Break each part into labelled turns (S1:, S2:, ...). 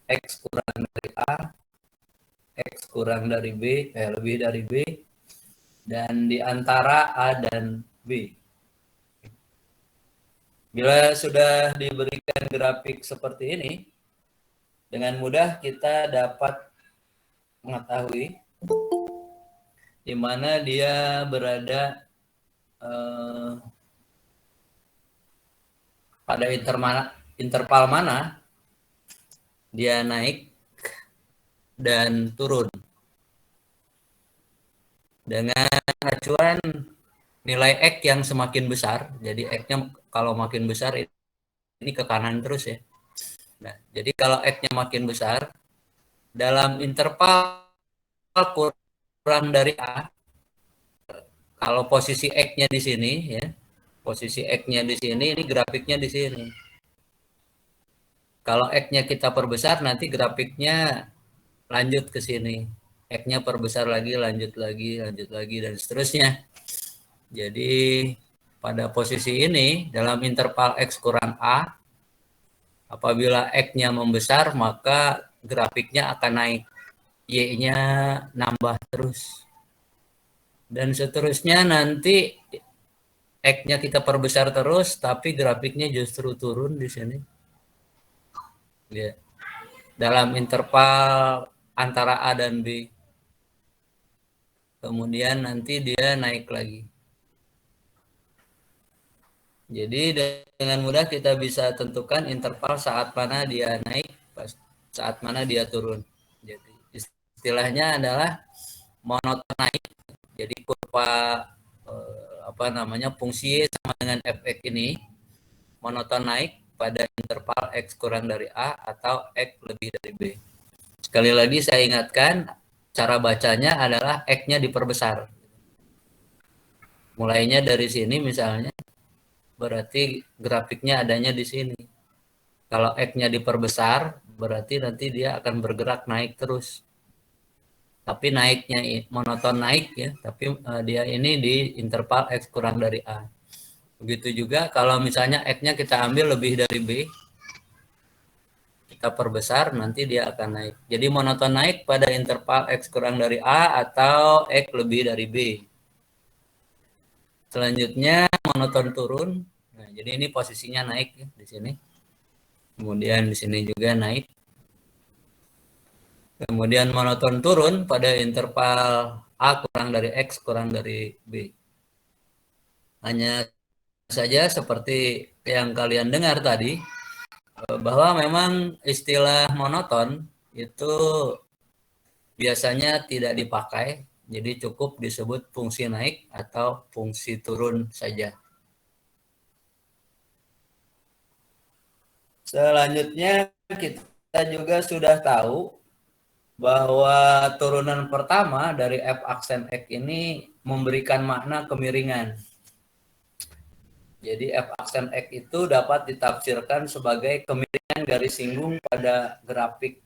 S1: X kurang dari A, X kurang dari B, lebih dari B, dan di antara A dan B. Bila sudah diberikan grafik seperti ini, dengan mudah kita dapat mengetahui di mana dia berada pada interval mana dia naik dan turun. Dengan acuan nilai X yang semakin besar, jadi X-nya kalau makin besar ini ke kanan terus ya. Nah, jadi kalau X-nya makin besar, dalam interval kurang dari A, kalau posisi X-nya di sini ya, posisi X-nya di sini, ini grafiknya di sini. Kalau X-nya kita perbesar, nanti grafiknya lanjut ke sini. X-nya perbesar lagi, lanjut lagi, dan seterusnya. Jadi pada posisi ini, dalam interval X kurang A, apabila X-nya membesar, maka grafiknya akan naik. Y-nya nambah terus. Dan seterusnya nanti X-nya kita perbesar terus, tapi grafiknya justru turun di sini. Ya. Dalam interval antara A dan B. Kemudian nanti dia naik lagi. Jadi dengan mudah kita bisa tentukan interval saat mana dia naik, saat mana dia turun. Jadi istilahnya adalah monoton naik. Jadi kurva fungsi Y sama dengan fx ini monoton naik pada interval X kurang dari A atau X lebih dari B. Sekali lagi saya ingatkan, cara bacanya adalah X-nya diperbesar. Mulainya dari sini misalnya, berarti grafiknya adanya di sini. Kalau X-nya diperbesar, berarti nanti dia akan bergerak naik terus. Tapi naiknya monoton naik ya, tapi dia ini di interval X kurang dari A. Begitu juga kalau misalnya X-nya kita ambil lebih dari B, kita perbesar, nanti dia akan naik. Jadi monoton naik pada interval X kurang dari A atau X lebih dari B. Selanjutnya monoton turun. Nah, jadi ini posisinya naik ya, di sini. Kemudian di sini juga naik. Kemudian monoton turun pada interval A kurang dari X kurang dari B. Hanya saja seperti yang kalian dengar tadi, bahwa memang istilah monoton itu biasanya tidak dipakai, jadi cukup disebut fungsi naik atau fungsi turun saja. Selanjutnya kita juga sudah tahu bahwa turunan pertama dari f aksen X ini memberikan makna kemiringan. Jadi f aksen X itu dapat ditafsirkan sebagai kemiringan garis singgung pada grafik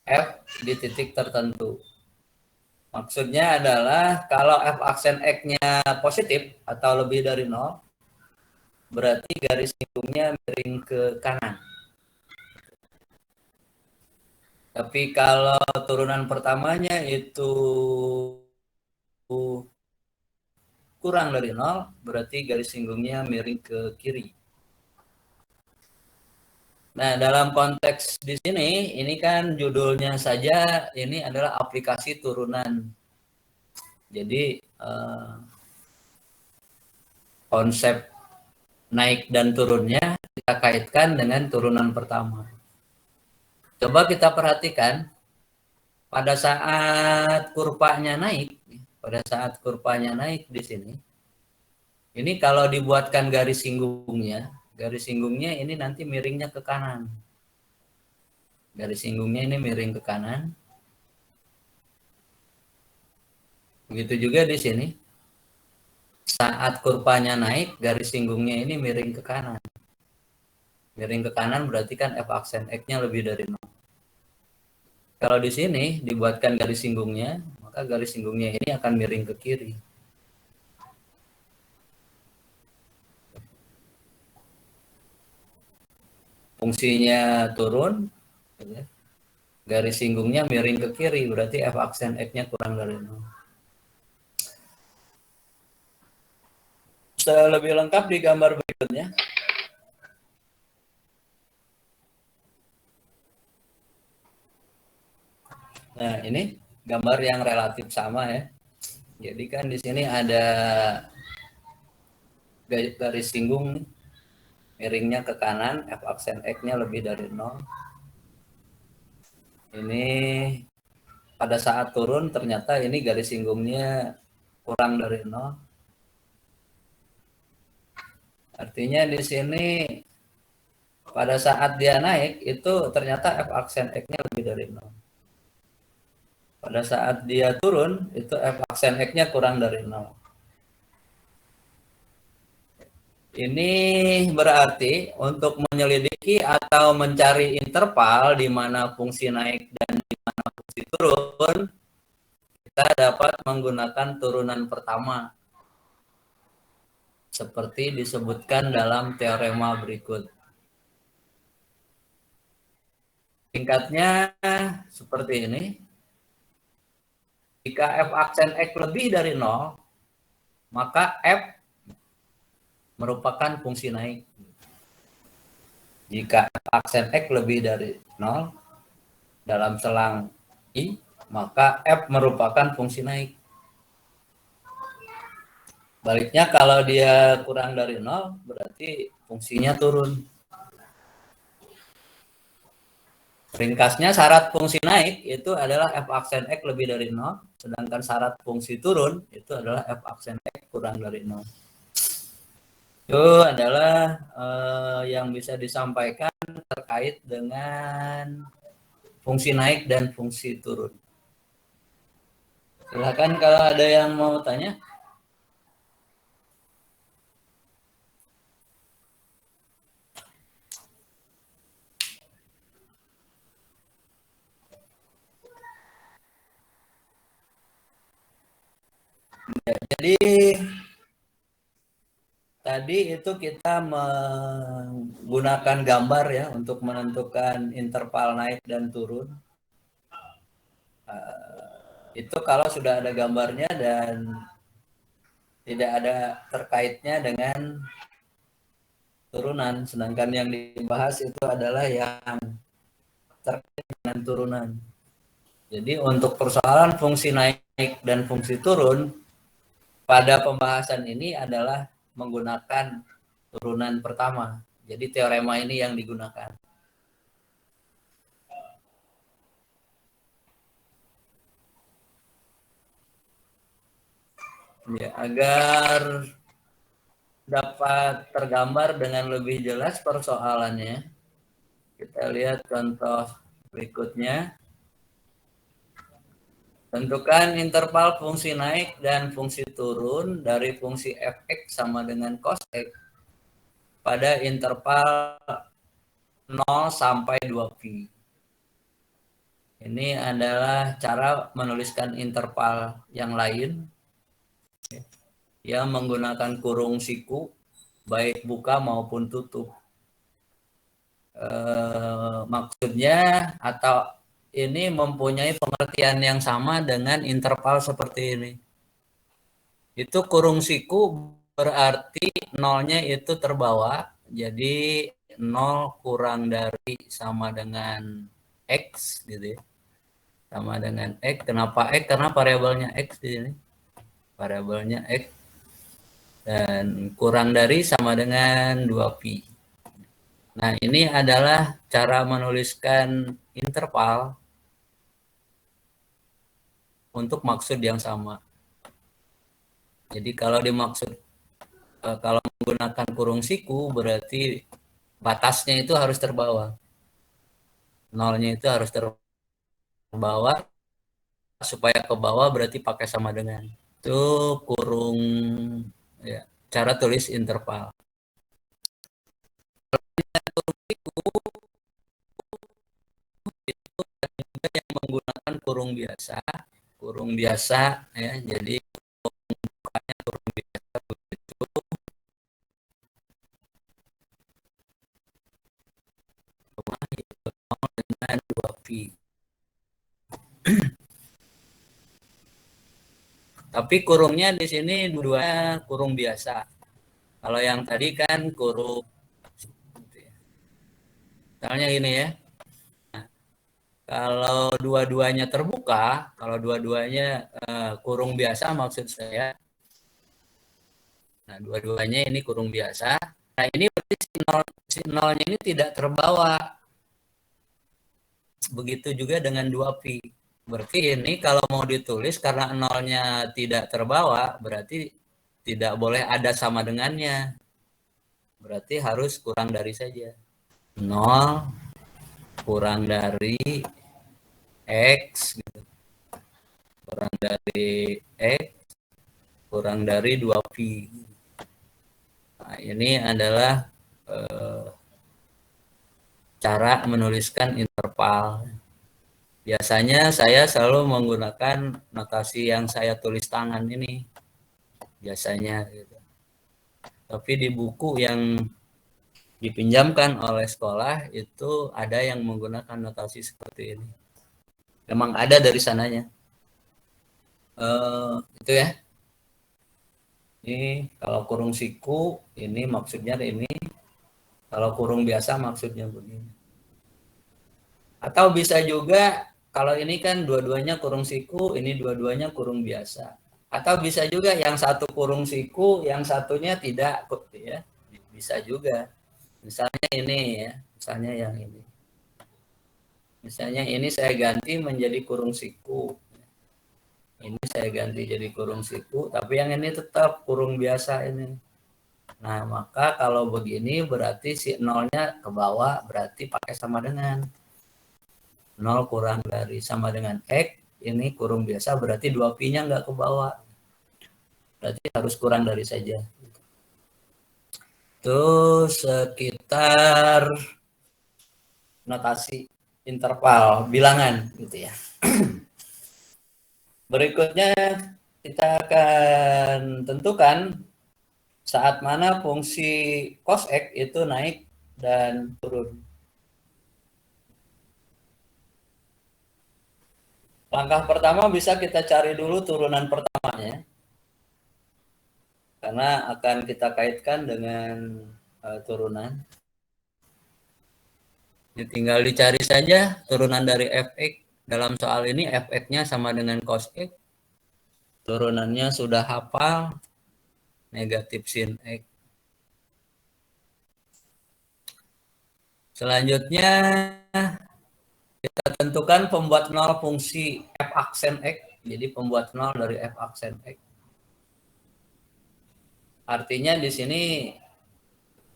S1: F di titik tertentu. Maksudnya adalah kalau f aksen X-nya positif atau lebih dari 0, berarti garis singgungnya miring ke kanan. Tapi kalau turunan pertamanya itu kurang dari 0, berarti garis singgungnya miring ke kiri. Nah, dalam konteks di sini, ini kan judulnya saja, ini adalah aplikasi turunan. Jadi, konsep naik dan turunnya kita kaitkan dengan turunan pertama. Coba kita perhatikan, pada saat kurvanya naik di sini, ini kalau dibuatkan garis singgungnya ini nanti miringnya ke kanan. Garis singgungnya ini miring ke kanan. Begitu juga di sini. Saat kurvanya naik, garis singgungnya ini miring ke kanan. Miring ke kanan berarti kan f aksen X-nya lebih dari 0. Kalau di sini dibuatkan garis singgungnya, maka garis singgungnya ini akan miring ke kiri. fungsinya turun, garis singgungnya miring ke kiri, berarti f aksen x-nya kurang dari 0. Lebih lengkap di gambar berikutnya. Nah, ini gambar yang relatif sama ya. Jadi kan di sini ada garis singgung miringnya ke kanan, f aksen x-nya lebih dari 0. Ini pada saat turun ternyata ini garis singgungnya kurang dari 0. Artinya di sini pada saat dia naik itu ternyata f aksen x-nya lebih dari 0. Pada saat dia turun itu f aksen x-nya kurang dari 0. Ini berarti untuk menyelidiki atau mencari interval di mana fungsi naik dan di mana fungsi turun, kita dapat menggunakan turunan pertama seperti disebutkan dalam teorema berikut. Singkatnya seperti ini. Jika f aksen x lebih dari 0, maka f merupakan fungsi naik. Jika f aksen x lebih dari 0 dalam selang i, maka f merupakan fungsi naik. Baliknya kalau dia kurang dari 0, berarti fungsinya turun. Ringkasnya syarat fungsi naik itu adalah f aksen x lebih dari 0, sedangkan syarat fungsi turun itu adalah f aksen x kurang dari 0. Itu adalah yang bisa disampaikan terkait dengan fungsi naik dan fungsi turun. Silakan kalau ada yang mau tanya. Ya, jadi tadi itu kita menggunakan gambar ya untuk menentukan interval naik dan turun. Itu kalau sudah ada gambarnya dan tidak ada terkaitnya dengan turunan. Sedangkan yang dibahas itu adalah yang terkait dengan turunan. Jadi untuk persoalan fungsi naik dan fungsi turun, pada pembahasan ini adalah menggunakan turunan pertama. Jadi teorema ini yang digunakan. Ya, agar dapat tergambar dengan lebih jelas persoalannya, kita lihat contoh berikutnya. Tentukan interval fungsi naik dan fungsi turun dari fungsi fx sama dengan cos x pada interval 0 sampai 2pi. Ini adalah cara menuliskan interval yang lain yang menggunakan kurung siku baik buka maupun tutup. Maksudnya atau ini mempunyai pengertian yang sama dengan interval seperti ini. Itu kurung siku berarti nolnya itu terbawa, jadi 0 kurang dari sama dengan x gitu ya. Sama dengan x. Kenapa x? Karena variabelnya x di sini. Variabelnya x dan kurang dari sama dengan 2pi. Nah, ini adalah cara menuliskan interval untuk maksud yang sama. Jadi kalau dimaksud kalau menggunakan kurung siku berarti batasnya itu harus terbawa. Nolnya itu harus terbawa, supaya ke bawah berarti pakai sama dengan. Itu kurung ya, cara tulis interval. Kurung siku itu yang menggunakan kurung biasa ya. Jadi kurung biasa begitu. pi. Tapi kurungnya di sini dua kurung biasa. Kalau yang tadi kan kurung, misalnya ini ya. Kalau dua-duanya terbuka, kalau dua-duanya kurung biasa maksud saya. Nah, dua-duanya ini kurung biasa. Nah, ini berarti si nolnya ini tidak terbawa. Begitu juga dengan 2pi. Berarti ini kalau mau ditulis karena nolnya tidak terbawa, berarti tidak boleh ada sama dengannya. Berarti harus kurang dari saja. 0 kurang dari X, gitu. Kurang dari X, kurang dari 2pi. Nah, ini adalah cara menuliskan interval. Biasanya saya selalu menggunakan notasi yang saya tulis tangan ini. Biasanya gitu. Tapi di buku yang dipinjamkan oleh sekolah itu ada yang menggunakan notasi seperti ini. Memang ada dari sananya. Itu ya. Ini kalau kurung siku, ini maksudnya ini. Kalau kurung biasa maksudnya begini. Atau bisa juga, kalau ini kan dua-duanya kurung siku, ini dua-duanya kurung biasa. Atau bisa juga yang satu kurung siku, yang satunya tidak, ya. Bisa juga. Misalnya ini ya, misalnya yang ini. Misalnya ini saya ganti menjadi kurung siku. Ini saya ganti jadi kurung siku, tapi yang ini tetap kurung biasa ini. Nah, maka kalau begini berarti si nolnya ke bawah, berarti pakai sama dengan 0 kurang dari sama dengan X, ini kurung biasa, berarti 2pi-nya nggak ke bawah. Berarti harus kurang dari saja. Itu sekitar notasi interval bilangan gitu ya. Berikutnya kita akan tentukan saat mana fungsi cos X itu naik dan turun. Langkah pertama bisa kita cari dulu turunan pertamanya. Karena akan kita kaitkan dengan turunan. Ini tinggal dicari saja turunan dari fx. Dalam soal ini fx-nya sama dengan cos X. Turunannya sudah hafal, negatif sin X. Selanjutnya kita tentukan pembuat nol fungsi f aksen X. Jadi pembuat nol dari f aksen X. Artinya di sini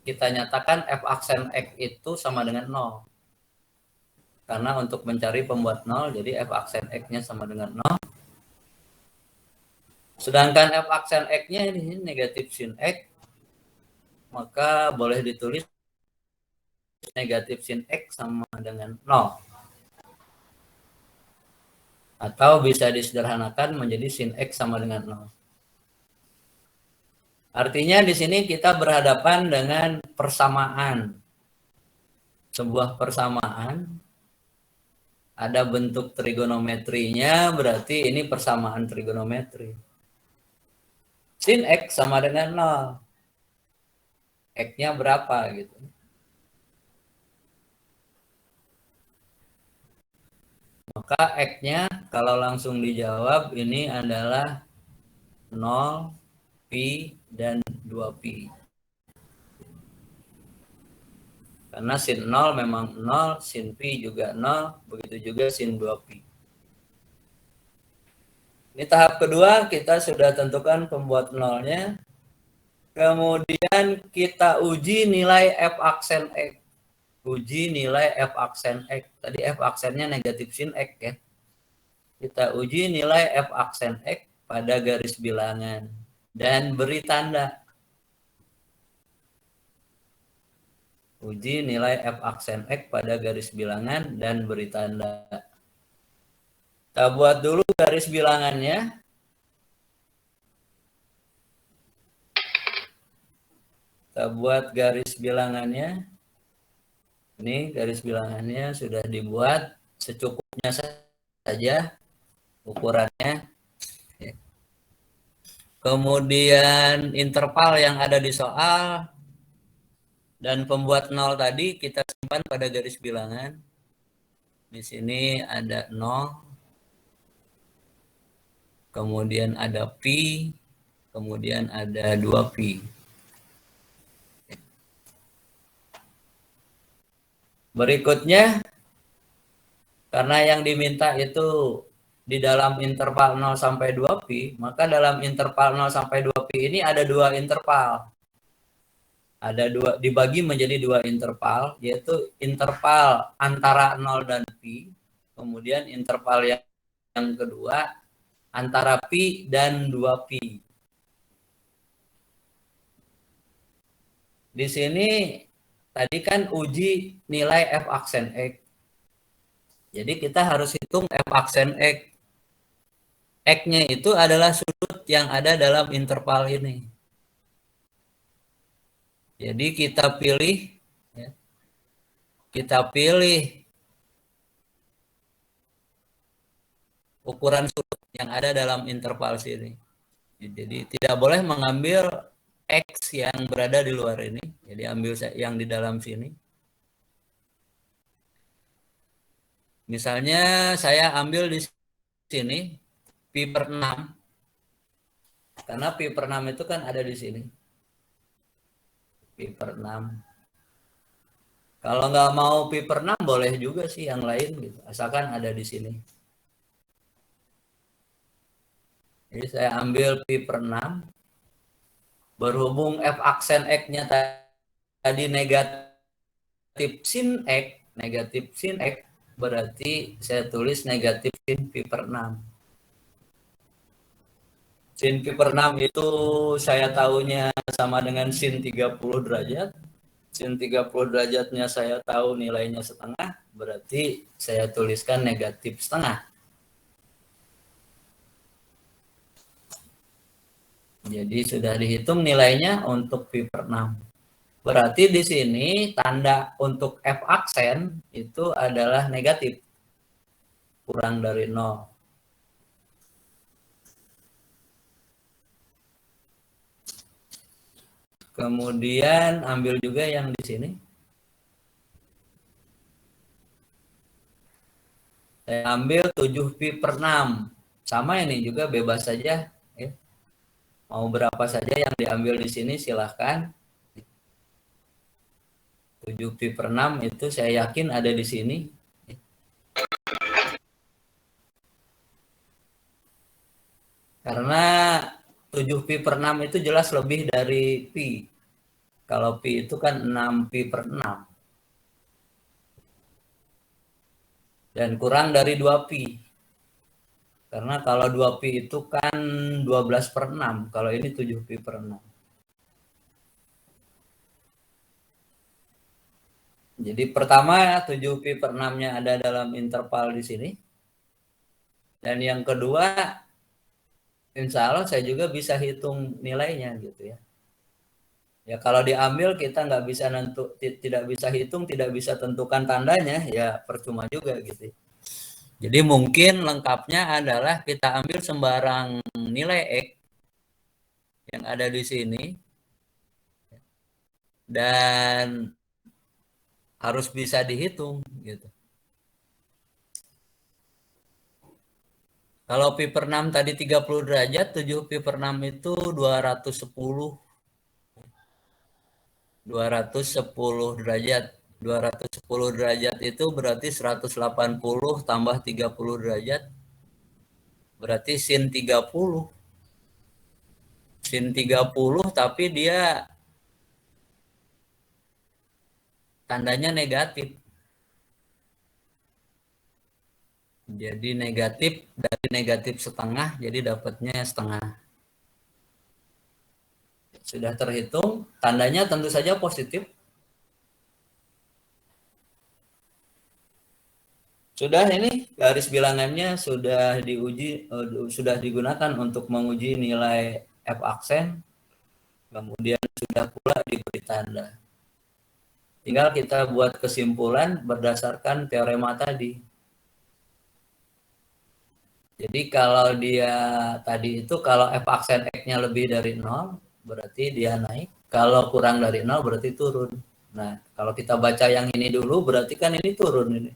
S1: kita nyatakan f aksen X itu sama dengan 0. Karena untuk mencari pembuat 0, jadi f aksen X-nya sama dengan 0. Sedangkan f aksen X-nya ini negatif sin X, maka boleh ditulis negatif sin X sama dengan 0. Atau bisa disederhanakan menjadi sin X sama dengan 0. Artinya di sini kita berhadapan dengan persamaan. Sebuah persamaan, ada bentuk trigonometrinya, berarti ini persamaan trigonometri. Sin X sama dengan 0. X-nya berapa gitu. Maka X-nya kalau langsung dijawab ini adalah 0, pi, dan 2pi. Karena sin 0 memang 0, sin pi juga 0, begitu juga sin 2pi. Ini tahap kedua, kita sudah tentukan pembuat nolnya. Kemudian kita uji nilai f aksen X. Uji nilai f aksen X. Tadi f aksennya negatif sin X ya. Kita uji nilai f aksen X pada garis bilangan. Dan beri tanda. Uji nilai f aksen X pada garis bilangan dan beri tanda. Kita buat dulu garis bilangannya. Kita buat garis bilangannya. Ini garis bilangannya sudah dibuat. secukupnya saja ukurannya. Kemudian interval yang ada di soal dan pembuat nol tadi kita simpan pada garis bilangan. Di sini ada 0, kemudian ada pi, kemudian ada 2pi. Berikutnya, karena yang diminta itu di dalam interval 0 sampai 2pi, maka dalam interval 0 sampai 2pi ini ada dua interval. Ada dua, dibagi menjadi dua interval, yaitu interval antara 0 dan pi, kemudian interval yang kedua antara pi dan 2pi. Di sini tadi kan uji nilai f aksen X. Jadi kita harus hitung f aksen X. X-nya itu adalah sudut yang ada dalam interval ini. Jadi kita pilih, ya, ukuran sudut yang ada dalam interval sini. Jadi tidak boleh mengambil X yang berada di luar ini. Jadi ambil yang di dalam sini. Misalnya saya ambil di sini pi per 6. Karena pi per 6 itu kan ada di sini. Pi per 6. Kalau nggak mau pi per 6 boleh juga sih yang lain gitu. Asalkan ada di sini. Jadi saya ambil pi per 6. Berhubung f aksen X-nya tadi negatif sin X, berarti saya tulis negatif sin pi per 6. Sin pi per 6 itu saya tahunya sama dengan sin 30 derajat. Sin 30 derajatnya saya tahu nilainya setengah, berarti saya tuliskan negatif setengah. Jadi sudah dihitung nilainya untuk pi per 6. Berarti di sini tanda untuk f aksen itu adalah negatif. Kurang dari 0. Kemudian ambil juga yang di sini. Saya ambil 7 pi per 6. Sama ini juga bebas saja. Ya. Mau berapa saja yang diambil di sini silahkan. 7 pi per 6 itu saya yakin ada di sini. Karena 7 pi per 6 itu jelas lebih dari pi. Kalau pi itu kan 6 pi per 6. Dan kurang dari 2 pi. Karena kalau 2 pi itu kan 12 per 6. Kalau ini 7 pi per 6. Jadi pertama 7 pi per 6-nya ada dalam interval di sini. Dan yang kedua, insya Allah saya juga bisa hitung nilainya gitu ya. Ya kalau diambil kita nggak bisa tidak bisa hitung, tidak bisa tentukan tandanya, ya percuma juga gitu. Jadi mungkin lengkapnya adalah kita ambil sembarang nilai X yang ada di sini dan harus bisa dihitung gitu. Kalau pi per 6 tadi 30 derajat, 7 pi per 6 itu 210 derajat. 210 derajat itu berarti 180 tambah 30 derajat. Berarti sin 30. Sin 30 tapi dia tandanya negatif. Jadi negatif dari negatif setengah, jadi dapatnya setengah. Sudah terhitung, tandanya tentu saja positif. Sudah ini garis bilangannya sudah diuji, sudah digunakan untuk menguji nilai f aksen. Kemudian sudah pula diberi tanda. Tinggal kita buat kesimpulan berdasarkan teorema tadi. Jadi kalau dia tadi itu kalau f aksen x-nya lebih dari 0 berarti dia naik, kalau kurang dari 0 berarti turun. Nah, kalau kita baca yang ini dulu berarti kan ini turun ini.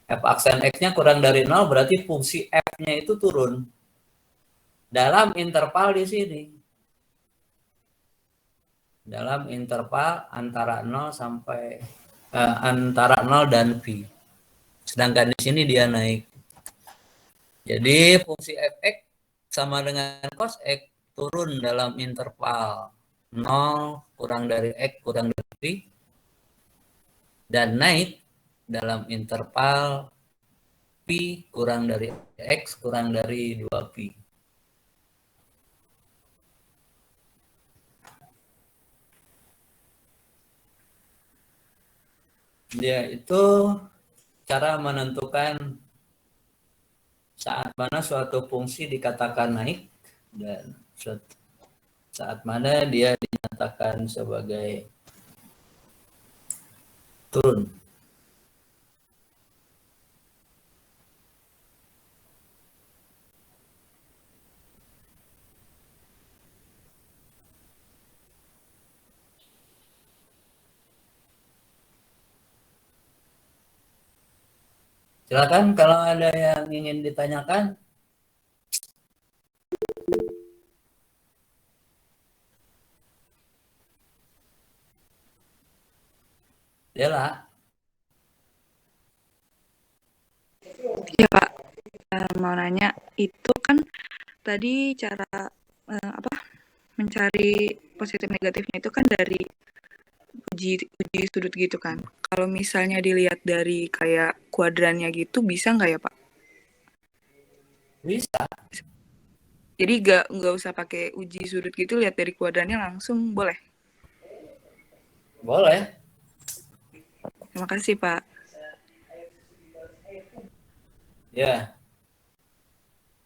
S1: F aksen x-nya kurang dari 0 berarti fungsi f-nya itu turun. Dalam interval di sini. Dalam interval antara 0 sampai antara 0 dan V. Sedangkan di sini dia naik. Jadi fungsi fx sama dengan cos x turun dalam interval 0 kurang dari x kurang dari V dan naik dalam interval P kurang dari X kurang dari 2P. Dia itu cara menentukan saat mana suatu fungsi dikatakan naik dan saat mana dia dinyatakan sebagai turun. Silakan kalau ada yang ingin ditanyakan. Dela.
S2: Ya Pak, mau nanya, itu kan tadi cara mencari positif negatifnya itu kan dari uji sudut gitu kan. Kalau misalnya dilihat dari kayak kuadrannya gitu, bisa nggak ya Pak?
S1: Bisa.
S2: Jadi nggak usah pakai uji sudut gitu, lihat dari kuadrannya langsung boleh.
S1: Boleh.
S2: Terima kasih Pak.
S1: Ya.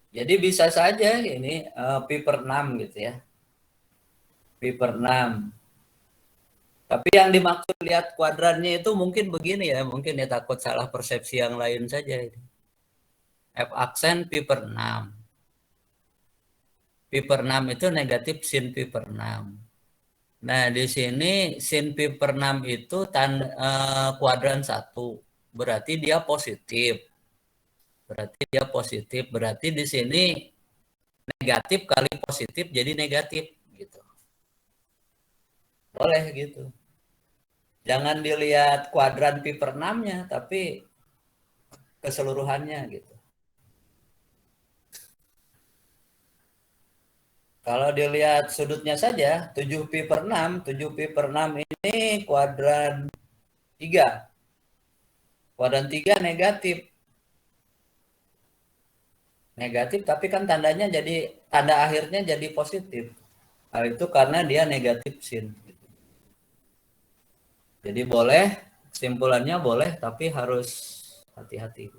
S1: Jadi bisa saja ini pi per 6 gitu ya. Pi per 6. Tapi yang dimaksud lihat kuadrannya itu mungkin begini ya, mungkin ya takut salah persepsi yang lain saja ini. F aksen pi per 6. Pi per 6 itu negatif sin pi per 6. Nah, di sini sin pi per 6 itu kuadran 1. Berarti dia positif. Berarti di sini negatif kali positif jadi negatif gitu. Boleh gitu. Jangan dilihat kuadran pi per 6-nya, tapi keseluruhannya gitu. Kalau dilihat sudutnya saja, 7pi per 6, 7pi per 6 ini kuadran 3. Kuadran 3 negatif. Negatif, tapi kan tandanya jadi, tanda akhirnya jadi positif. Hal itu karena dia negatif sin. Jadi boleh, kesimpulannya boleh, tapi harus hati-hati.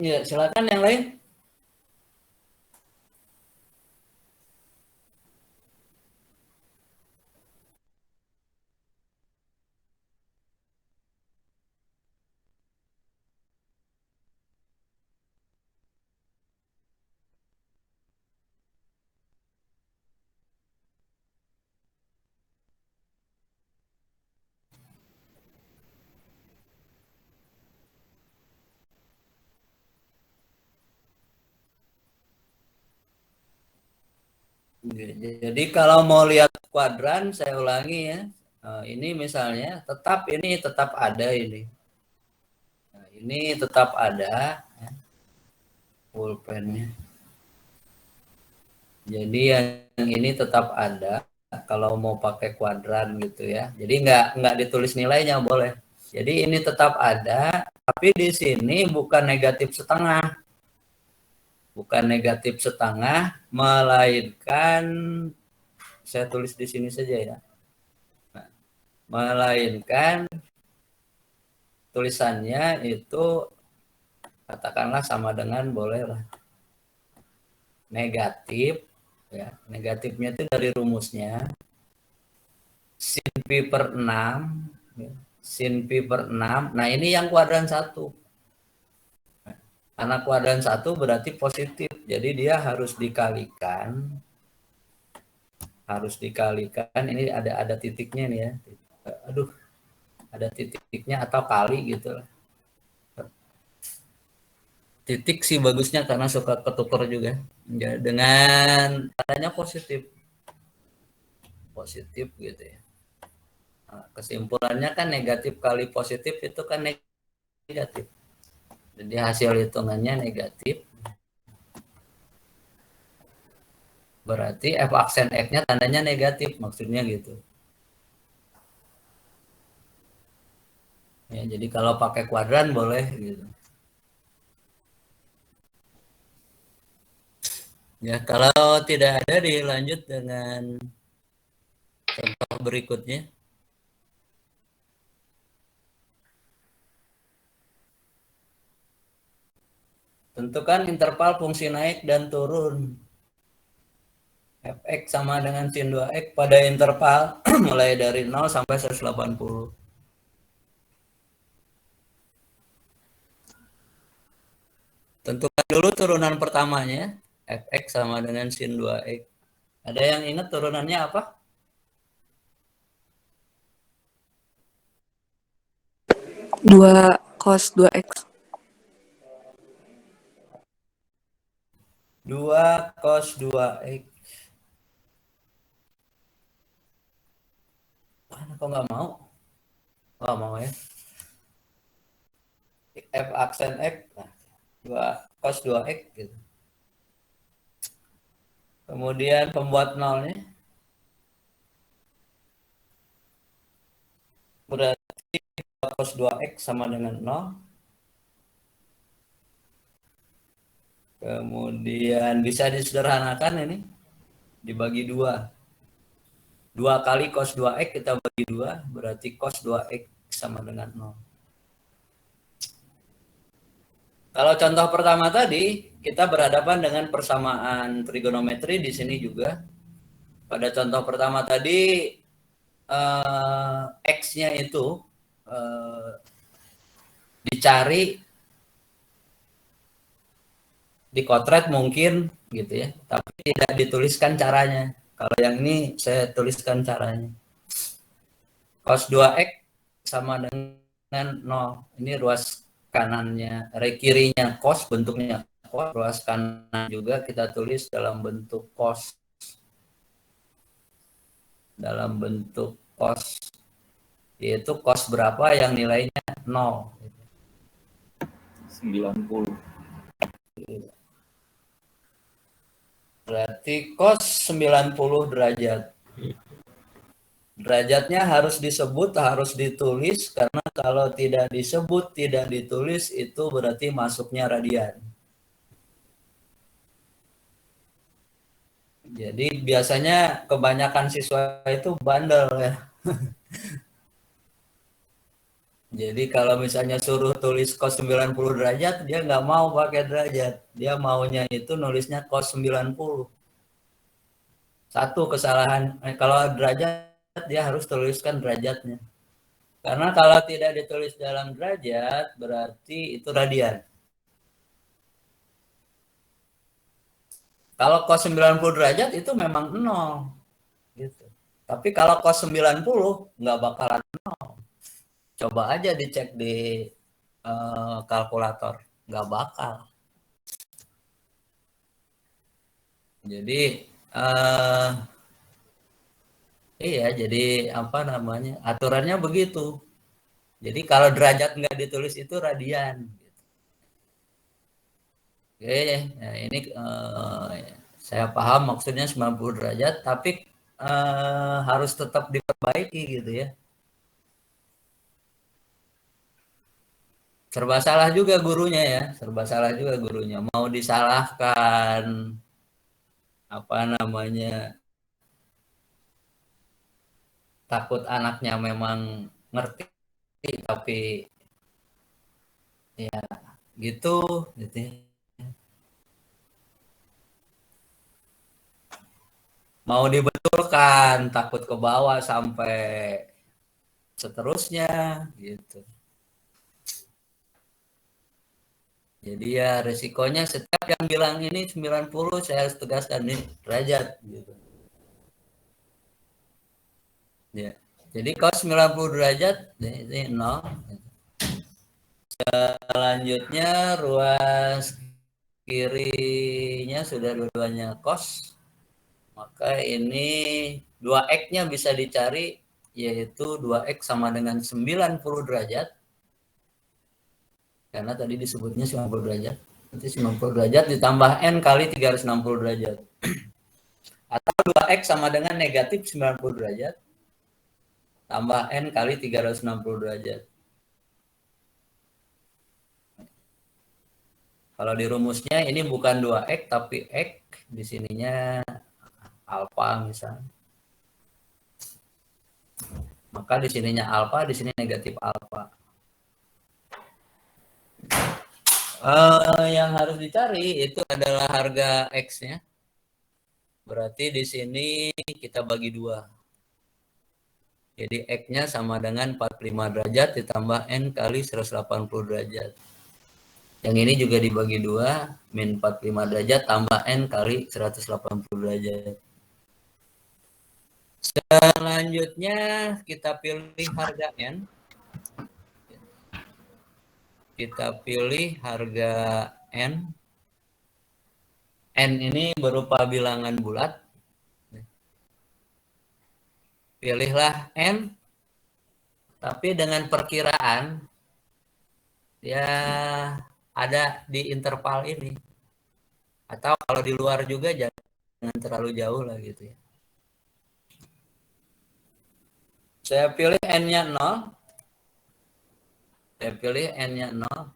S1: Ya, silakan yang lain. Jadi kalau mau lihat kuadran, saya ulangi ya. Ini misalnya ini tetap ada ini. Nah, ini tetap ada ya, pulpennya. Jadi yang ini tetap ada kalau mau pakai kuadran gitu ya. Jadi nggak ditulis nilainya boleh. Jadi ini tetap ada, tapi di sini bukan negatif setengah. Bukan negatif setengah, melainkan saya tulis di sini saja ya. Nah, melainkan tulisannya itu katakanlah sama dengan boleh lah negatif ya. Negatifnya itu dari rumusnya sin pi per 6 ya. sin pi per 6. Nah ini yang kuadran 1. Karena kuadran 1 berarti positif. Jadi dia harus dikalikan. Ini ada titiknya nih ya. Aduh, ada titiknya atau kali gitu lah. Titik sih bagusnya karena suka ketuker juga. Ya, dengan tandanya positif gitu ya. Nah, kesimpulannya kan negatif kali positif itu kan negatif. Jadi hasil hitungannya negatif. Berarti f aksen x-nya tandanya negatif, maksudnya gitu. Ya, jadi kalau pakai kuadran boleh gitu. Ya, kalau tidak ada dilanjut dengan contoh berikutnya. Tentukan interval fungsi naik dan turun. Fx sama dengan sin 2x pada interval mulai dari 0 sampai 180. Tentukan dulu turunan pertamanya. Fx sama dengan sin 2x. Ada yang ingat turunannya apa?
S2: 2 cos 2x.
S1: 2 cos 2x. Kok nggak mau? Nggak mau ya. F aksen x. Nah, 2 cos 2x gitu. Kemudian pembuat nolnya. Berarti 2 cos 2x sama dengan 0. Kemudian bisa disederhanakan ini. Dibagi 2. 2 kali cos 2x kita bagi 2. Berarti cos 2x sama dengan 0. Kalau contoh pertama tadi, kita berhadapan dengan persamaan trigonometri di sini juga. Pada contoh pertama tadi, X-nya itu dicari dikotret mungkin gitu ya, tapi tidak dituliskan caranya. Kalau yang ini saya tuliskan caranya. Cos 2x sama dengan 0. Ini ruas kanannya, kirinya cos, bentuknya cos, ruas kanan juga kita tulis dalam bentuk cos. Dalam bentuk cos, yaitu cos berapa yang nilainya 0.
S3: 90.
S1: Berarti cos 90 derajat. Derajatnya harus disebut, harus ditulis, karena kalau tidak disebut, tidak ditulis, itu berarti masuknya radian. Jadi biasanya kebanyakan siswa itu bandel ya. Jadi kalau misalnya suruh tulis cos 90 derajat, dia nggak mau pakai derajat. Dia maunya itu nulisnya cos 90. Satu kesalahan, kalau derajat dia harus tuliskan derajatnya. Karena kalau tidak ditulis dalam derajat, berarti itu radian. Kalau cos 90 derajat itu memang 0. Gitu. Tapi kalau cos 90 nggak bakalan 0. Coba aja dicek di kalkulator. Nggak bakal. Jadi, iya, jadi apa namanya, aturannya begitu. Jadi kalau derajat nggak ditulis itu radian. Oke, nah ini saya paham maksudnya 90 derajat, tapi harus tetap diperbaiki gitu ya. Serba salah juga gurunya ya, serba salah juga gurunya. Mau disalahkan, apa namanya, takut anaknya memang ngerti, tapi ya gitu, gitu ya. Mau dibetulkan, takut ke bawah sampai seterusnya gitu. Jadi ya resikonya setiap yang bilang ini 90 saya harus tegaskan ini derajat gitu. Ya. Jadi kalau 90 derajat ini 0. Selanjutnya ruas kirinya sudah dua-duanya cos. Maka ini 2x-nya bisa dicari yaitu 2x sama dengan 90 derajat. Karena tadi disebutnya 90 derajat. Nanti 90 derajat ditambah N kali 360 derajat. Atau 2X sama dengan negatif 90 derajat. Tambah N kali 360 derajat. Kalau di rumusnya ini bukan 2X tapi X. Di sininya alfa misalnya. Maka di sininya alfa, di sini negatif alfa. Yang harus dicari itu adalah harga X-nya. Berarti di sini kita bagi 2. Jadi X-nya sama dengan 45 derajat ditambah N kali 180 derajat. Yang ini juga dibagi 2, min 45 derajat tambah N kali 180 derajat. Selanjutnya kita pilih harga N. Kita pilih harga N. N ini berupa bilangan bulat. Pilihlah N, tapi dengan perkiraan ya ada di interval ini. Atau kalau di luar juga jangan terlalu jauh lah gitu ya. Saya pilih N-nya 0. Saya pilih N-nya 0.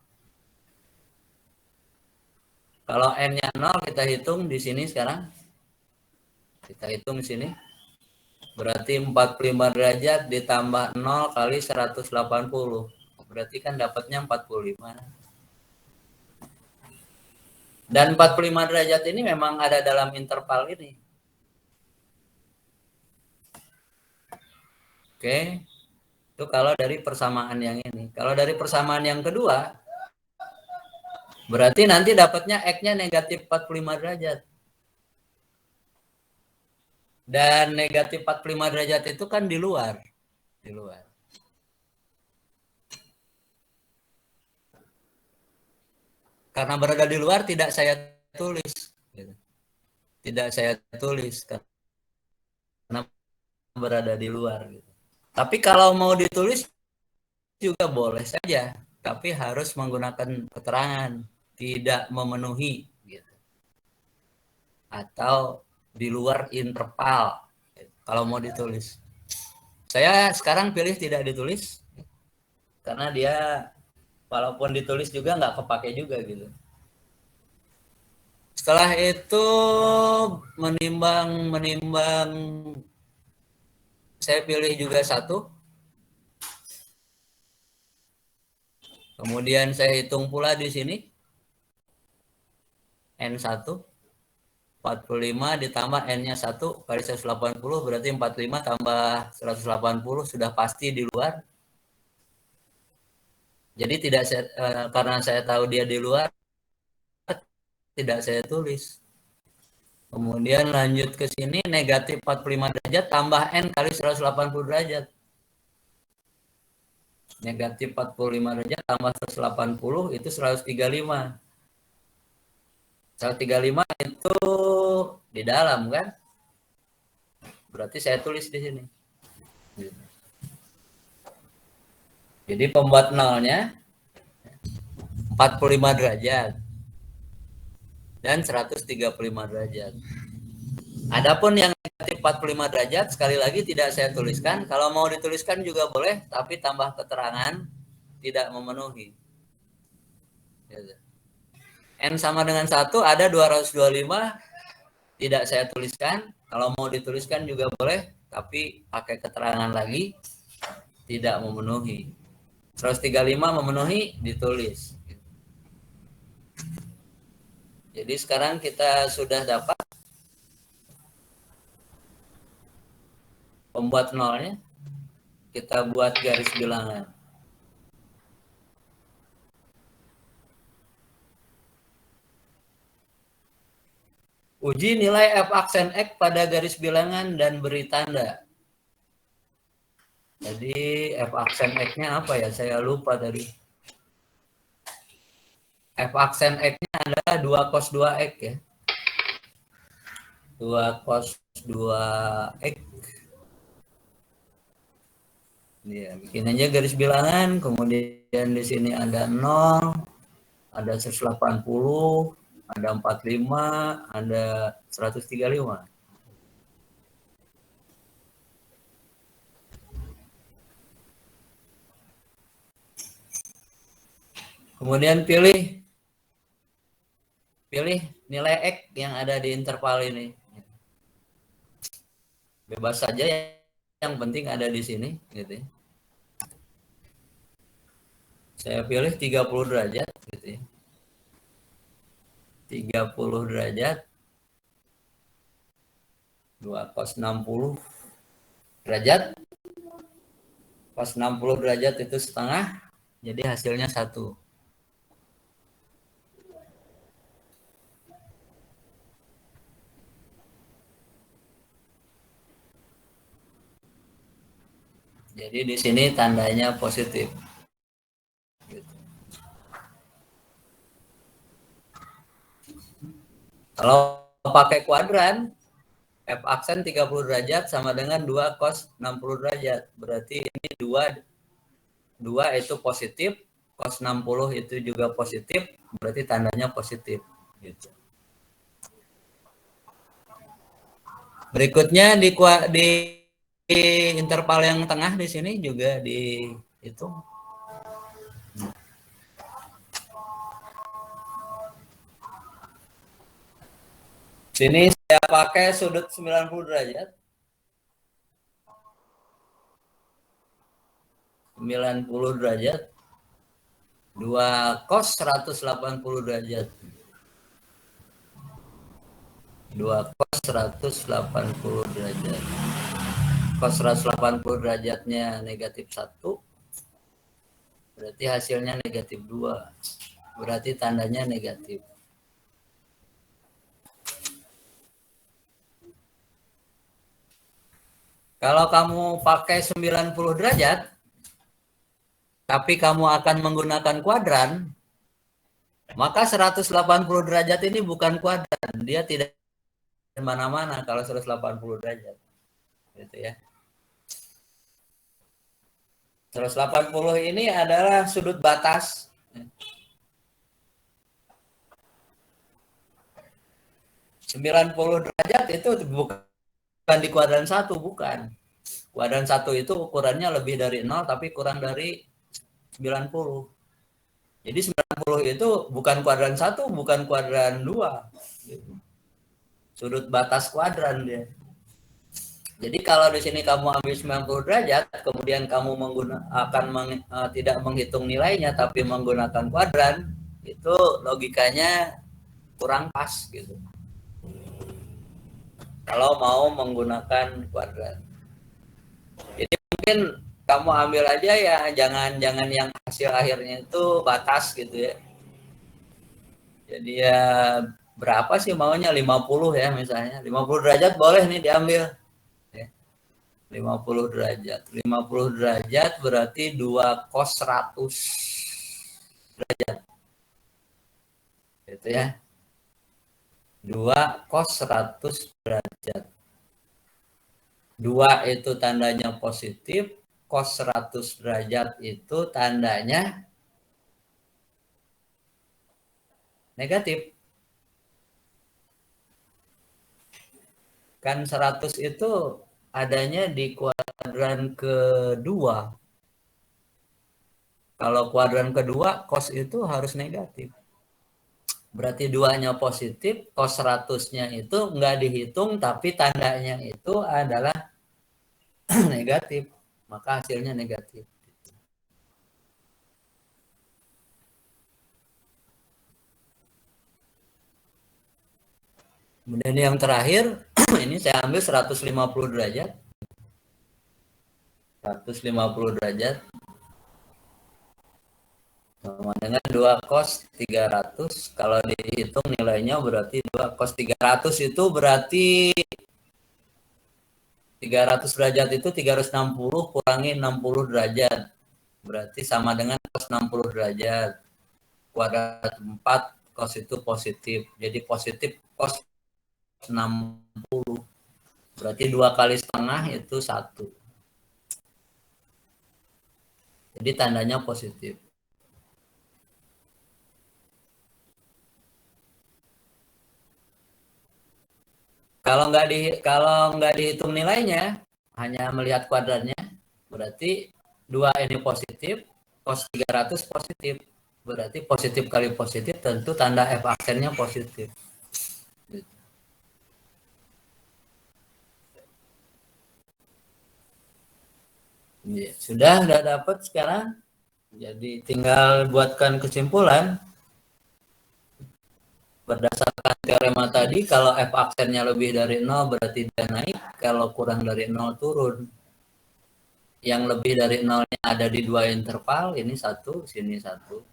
S1: Kalau N-nya 0 kita hitung di sini sekarang. Kita hitung di sini. Berarti 45 derajat ditambah 0 kali 180. Berarti kan dapatnya 45. Dan 45 derajat ini memang ada dalam interval ini. Oke. Itu kalau dari persamaan yang ini. Kalau dari persamaan yang kedua, berarti nanti dapatnya X-nya negatif 45 derajat. Dan negatif 45 derajat itu kan di luar. Di luar. Karena berada di luar tidak saya tulis. Tidak saya tulis karena berada di luar. Tapi kalau mau ditulis juga boleh saja. Tapi harus menggunakan keterangan. Tidak memenuhi. Atau di luar interval. Kalau mau ditulis. Saya sekarang pilih tidak ditulis. Karena dia walaupun ditulis juga nggak kepake juga gitu. Setelah itu menimbang saya pilih juga 1. Kemudian saya hitung pula di sini N1 45 ditambah N-nya 1 kali 180 berarti 45 tambah 180 sudah pasti di luar. Jadi tidak karena saya tahu dia di luar tidak saya tulis. Kemudian lanjut ke sini negatif 45 derajat tambah N kali 180 derajat. Negatif 45 derajat tambah 180 itu 135. 135 itu di dalam kan? Berarti saya tulis di sini. Jadi pembuat nolnya 45 derajat dan 135 derajat. Adapun yang negatif 45 derajat sekali lagi tidak saya tuliskan. Kalau mau dituliskan juga boleh, tapi tambah keterangan tidak memenuhi. N sama dengan 1 ada 225 tidak saya tuliskan. Kalau mau dituliskan juga boleh, tapi pakai keterangan lagi tidak memenuhi. 135 memenuhi ditulis. Jadi sekarang kita sudah dapat pembuat nolnya. kita buat garis bilangan. Uji nilai f aksen X pada garis bilangan dan beri tanda. Jadi f aksen X-nya apa ya? Saya lupa tadi. F aksen X-nya adalah 2 cos 2X ya. 2 cos 2X. Ya, bikin aja garis bilangan, kemudian di sini ada 0, ada 180, ada 45, ada 135. Kemudian pilih nilai X yang ada di interval ini. Bebas saja, yang penting ada di sini gitu ya. Saya pilih 30 derajat gitu ya. 30 derajat 2 cos 60 derajat. Cos 60 derajat itu setengah, jadi hasilnya 1. Jadi di sini tandanya positif. Gitu. Kalau pakai kuadran, F aksen 30 derajat sama dengan 2 cos 60 derajat. Berarti ini 2 itu positif, cos 60 itu juga positif, berarti tandanya positif. Gitu. Berikutnya di interval yang tengah di sini juga dihitung. Sini saya pakai sudut 90 derajat. 90 derajat. 2 cos 180 derajat. 2 cos 180 derajat. Cos 180 derajatnya negatif 1. Berarti hasilnya negatif 2. Berarti tandanya negatif. Kalau kamu pakai 90 derajat, tapi kamu akan menggunakan kuadran, maka 180 derajat ini bukan kuadran. Dia tidak di mana-mana kalau 180 derajat. Gitu ya. 180 ini adalah sudut batas. 90 derajat itu bukan di kuadran 1, bukan. Kuadran 1 itu ukurannya lebih dari 0 tapi kurang dari 90. Jadi 90 itu bukan kuadran 1, bukan kuadran 2. Sudut batas kuadran dia. Jadi kalau di sini kamu ambil 90 derajat, kemudian kamu tidak menghitung nilainya tapi menggunakan kuadran, itu logikanya kurang pas gitu. Kalau mau menggunakan kuadran. Jadi mungkin kamu ambil aja ya, jangan yang hasil akhirnya itu batas gitu ya. Jadi ya berapa sih maunya, 50 ya misalnya. 50 derajat boleh nih diambil. 50 derajat. 50 derajat berarti 2 cos 100 derajat. Gitu ya. 2 cos 100 derajat. 2 itu tandanya positif, cos 100 derajat itu tandanya negatif. Kan 100 itu adanya di kuadran kedua. Kalau kuadran kedua, cos itu harus negatif. Berarti 2-nya positif, cos 100-nya itu nggak dihitung, tapi tandanya itu adalah negatif. Maka hasilnya negatif. Kemudian yang terakhir, ini saya ambil 150 derajat. 150 derajat sama dengan 2 cos 300. Kalau dihitung nilainya berarti 2 cos 300 itu berarti 300 derajat itu 360 kurangi 60 derajat. Berarti sama dengan cos 60 derajat. Kuadrat 4 cos itu positif. Jadi positif cos 60. Berarti 2 kali setengah itu 1. Jadi tandanya positif. Kalau nggak dihitung nilainya, hanya melihat kuadratnya, berarti 2 ini positif, cos 300 positif. Berarti positif kali positif tentu tanda F aksennya positif. Ya, sudah dapat sekarang. Jadi tinggal buatkan kesimpulan. Berdasarkan teorema tadi, kalau F aksennya lebih dari 0 berarti dia naik, kalau kurang dari 0 turun. Yang lebih dari 0-nya ada di 2 interval, ini 1, sini 1.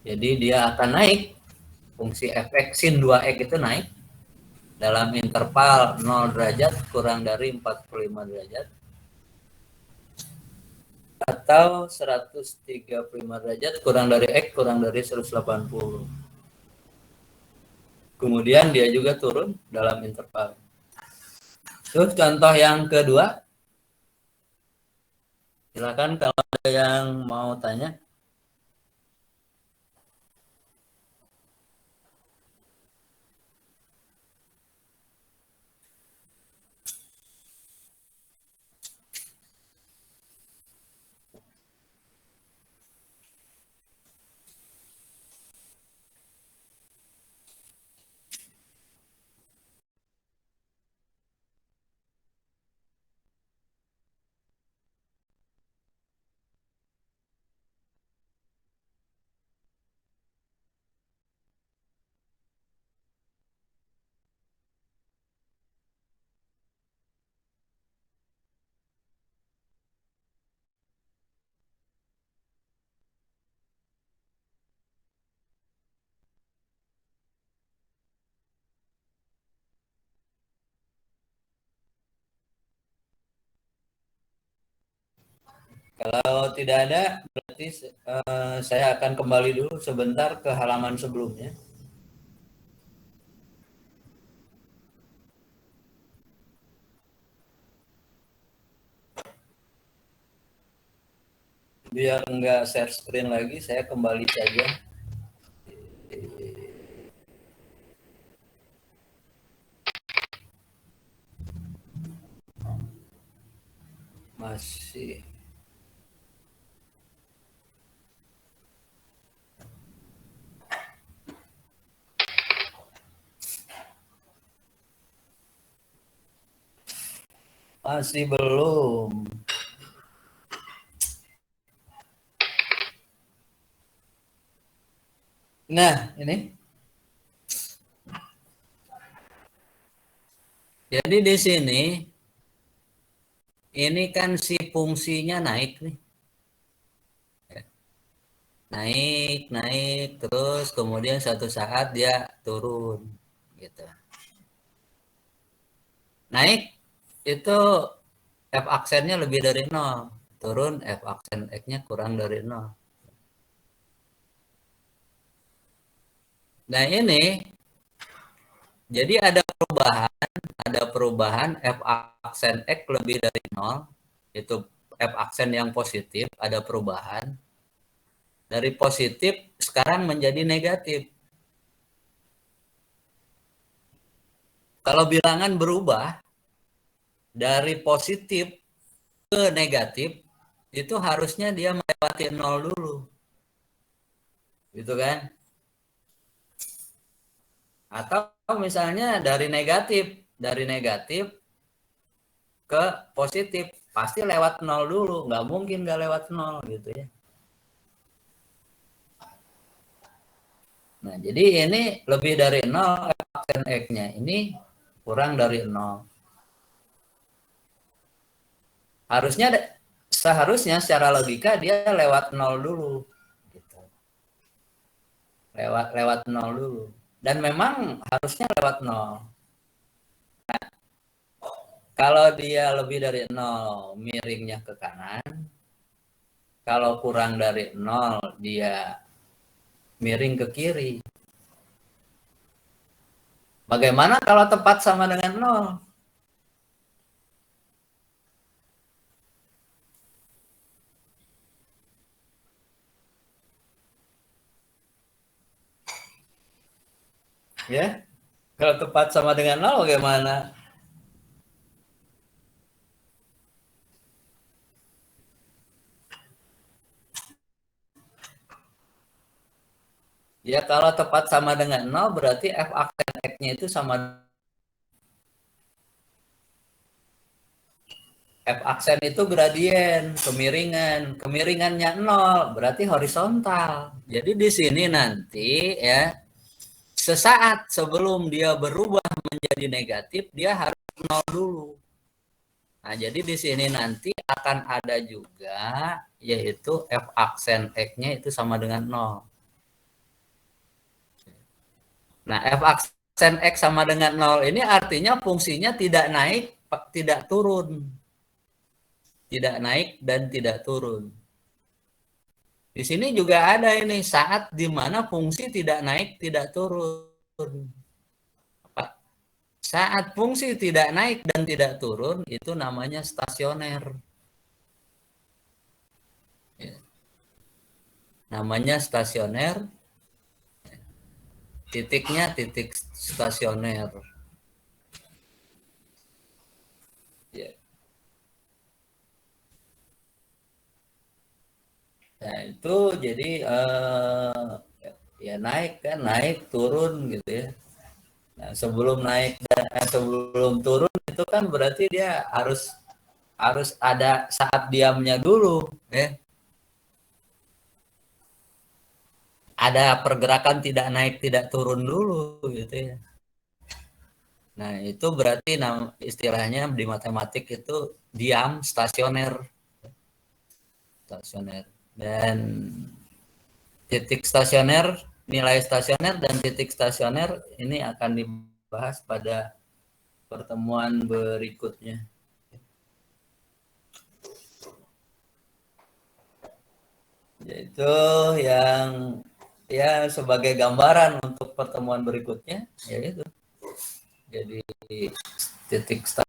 S1: Jadi dia akan naik, fungsi fx sin 2x itu naik dalam interval 0 derajat kurang dari 45 derajat atau 135 derajat kurang dari x kurang dari 180. Kemudian dia juga turun dalam interval. Terus contoh yang kedua, silakan kalau ada yang mau tanya. Kalau tidak ada, berarti saya akan kembali dulu sebentar ke halaman sebelumnya. Biar enggak share screen lagi, saya kembali saja. Masih. Masih belum. Nah, ini. Jadi di sini ini kan si fungsinya naik nih. Naik, terus kemudian satu saat dia turun gitu. Naik itu F aksennya lebih dari 0. Turun F aksen X-nya kurang dari 0. Nah, ini jadi ada perubahan F aksen X lebih dari 0. Itu F aksen yang positif, ada perubahan. Dari positif sekarang menjadi negatif. Kalau bilangan berubah dari positif ke negatif, itu harusnya dia melewati 0 dulu. Gitu kan? Atau misalnya dari negatif ke positif, pasti lewat 0 dulu. Nggak mungkin nggak lewat 0 gitu ya. Nah, jadi ini lebih dari 0, F aksen X-nya ini kurang dari 0. seharusnya secara logika dia lewat 0 dulu gitu. Lewat 0 dulu. Dan memang harusnya lewat 0. Nah, kalau dia lebih dari 0 miringnya ke kanan. Kalau kurang dari 0 dia miring ke kiri. Bagaimana kalau tepat sama dengan 0? Ya, kalau tepat sama dengan 0 bagaimana? Ya, kalau tepat sama dengan 0 berarti f aksen x-nya itu sama. F aksen itu gradien, kemiringan. Kemiringannya 0 berarti horizontal. Jadi di sini nanti ya, sesaat sebelum dia berubah menjadi negatif, dia harus 0 dulu. Nah, jadi di sini nanti akan ada juga, yaitu f aksen x-nya itu sama dengan 0. Nah, f aksen x sama dengan 0 ini artinya fungsinya tidak naik, tidak turun. Tidak naik dan tidak turun. Di sini juga ada ini saat di mana fungsi tidak naik, tidak turun. Saat fungsi tidak naik dan tidak turun, itu namanya stasioner. Namanya stasioner, titiknya titik stasioner. Ya. Nah, itu jadi ya naik kan, naik turun gitu ya. Nah, sebelum naik dan sebelum turun itu kan berarti dia harus ada saat diamnya dulu ya. Ada pergerakan tidak naik tidak turun dulu gitu ya. Nah, itu berarti istilahnya di matematik itu diam stasioner. Stasioner. Dan titik stasioner, nilai stasioner dan titik stasioner ini akan dibahas pada pertemuan berikutnya. Yaitu yang ya sebagai gambaran untuk pertemuan berikutnya, yaitu jadi titik